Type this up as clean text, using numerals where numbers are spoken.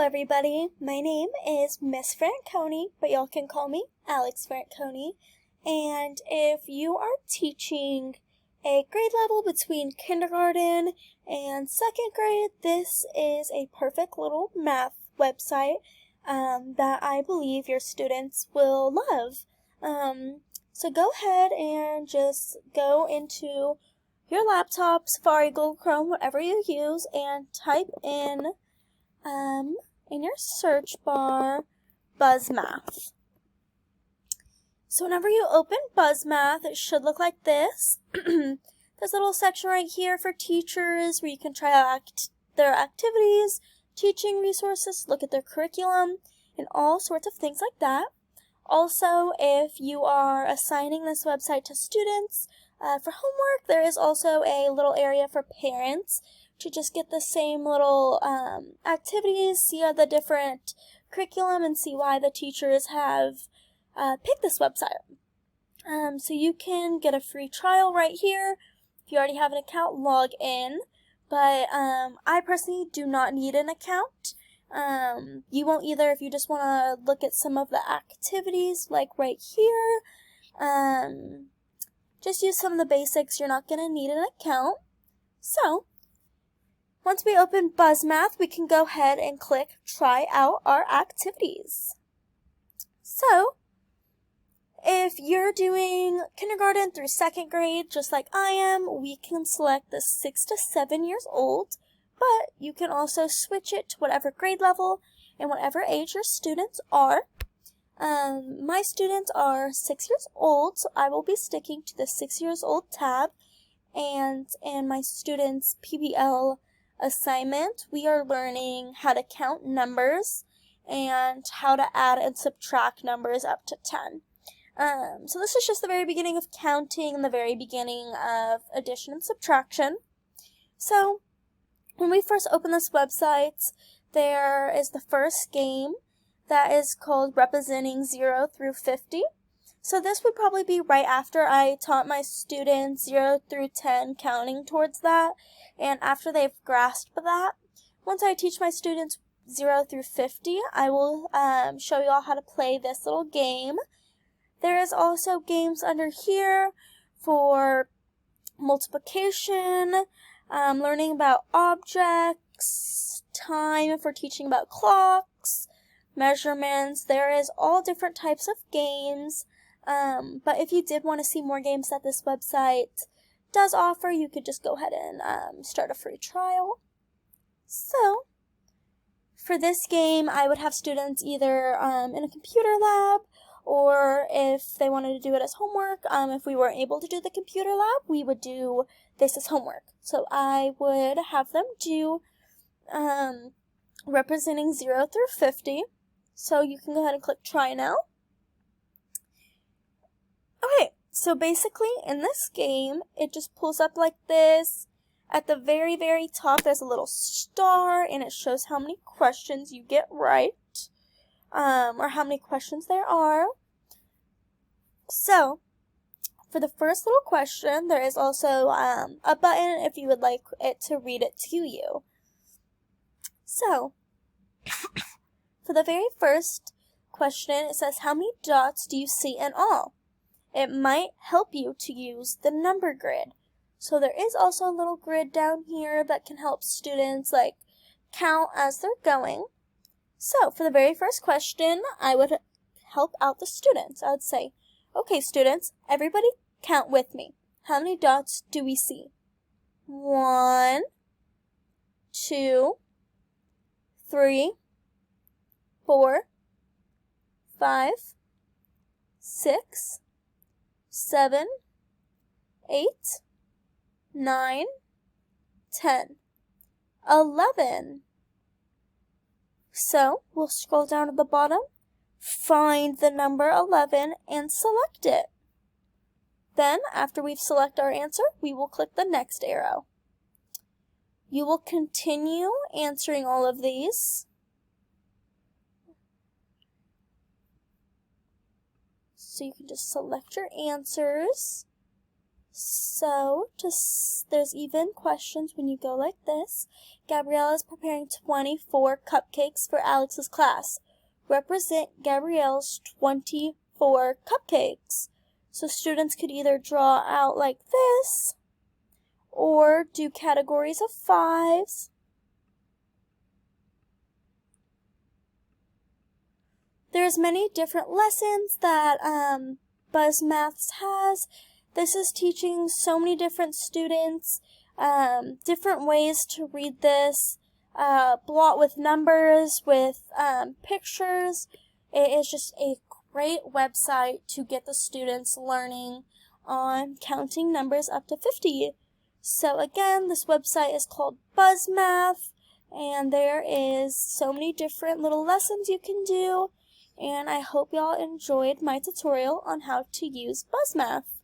everybody. My name is Miss Franconi, but y'all can call me Alex Franconi. And if you are teaching a grade level between kindergarten and second grade, this is a perfect little math website that I believe your students will love. So go ahead and just go into your laptop, Safari, Google Chrome, whatever you use, and type in your search bar, Buzzmath. So whenever you open Buzzmath, it should look like this. There's a little section right here for teachers where you can try out their activities, teaching resources, look at their curriculum, and all sorts of things like that. Also, if you are assigning this website to students for homework, there is also a little area for parents to just get the same little activities, see the different curriculum, and see why the teachers have picked this website. So you can get a free trial right here. If you already have an account, log in. But I personally do not need an account. You won't either if you just want to look at some of the activities, like right here. Just use some of the basics. You're not going to need an account. So, once we open Buzzmath, we can go ahead and click Try Out Our Activities. So, if you're doing kindergarten through second grade, just like I am, we can select the 6 to 7 years old, but you can also switch it to whatever grade level and whatever age your students are. My students are 6 years old, so I will be sticking to the 6 years old tab, and in my students' PBL assignment, we are learning how to count numbers and how to add and subtract numbers up to 10. So this is just the very beginning of counting and the very beginning of addition and subtraction. So when we first open this website, there is the first game that is called Representing 0 through 50. So this would probably be right after I taught my students 0 through 10 counting towards that, and after they've grasped that. Once I teach my students 0 through 50, I will show you all how to play this little game. There is also games under here for multiplication, learning about objects, time for teaching about clocks, measurements. There is all different types of games, but if you did want to see more games that this website does offer, you could just go ahead and start a free trial. So, for this game, I would have students either in a computer lab, or if they wanted to do it as homework, if we weren't able to do the computer lab, we would do this as homework. So I would have them do Representing 0 through 50. So you can go ahead and click Try Now. Okay, so basically in this game, it just pulls up like this. At the very, very top, there's a little star, and it shows how many questions you get right, or how many questions there are. So, for the first little question, there is also a button if you would like it to read it to you. So, for the very first question, it says, how many dots do you see in all? It might help you to use the number grid. So there is also a little grid down here that can help students count as they're going. So for the very first question, I would help out the students. I would say, okay, students, everybody count with me. How many dots do we see? 1, 2, 3, 4, 5, 6, 7, 8, 9, 10, 11. So we'll scroll down to the bottom, find the number 11, and select it. Then, after we've selected our answer, we will click the next arrow. You will continue answering all of these. So you can just select your answers, So, there's even questions when you go like this. Gabrielle is preparing 24 cupcakes for Alex's class. Represent Gabrielle's 24 cupcakes. So students could either draw out like this, or do categories of 5s. There's many different lessons that Buzzmath has. This is teaching so many different students different ways to read this. Blot with numbers, with pictures. It is just a great website to get the students learning on counting numbers up to 50. So again, this website is called Buzzmath, and there is so many different little lessons you can do, and I hope y'all enjoyed my tutorial on how to use Buzzmath.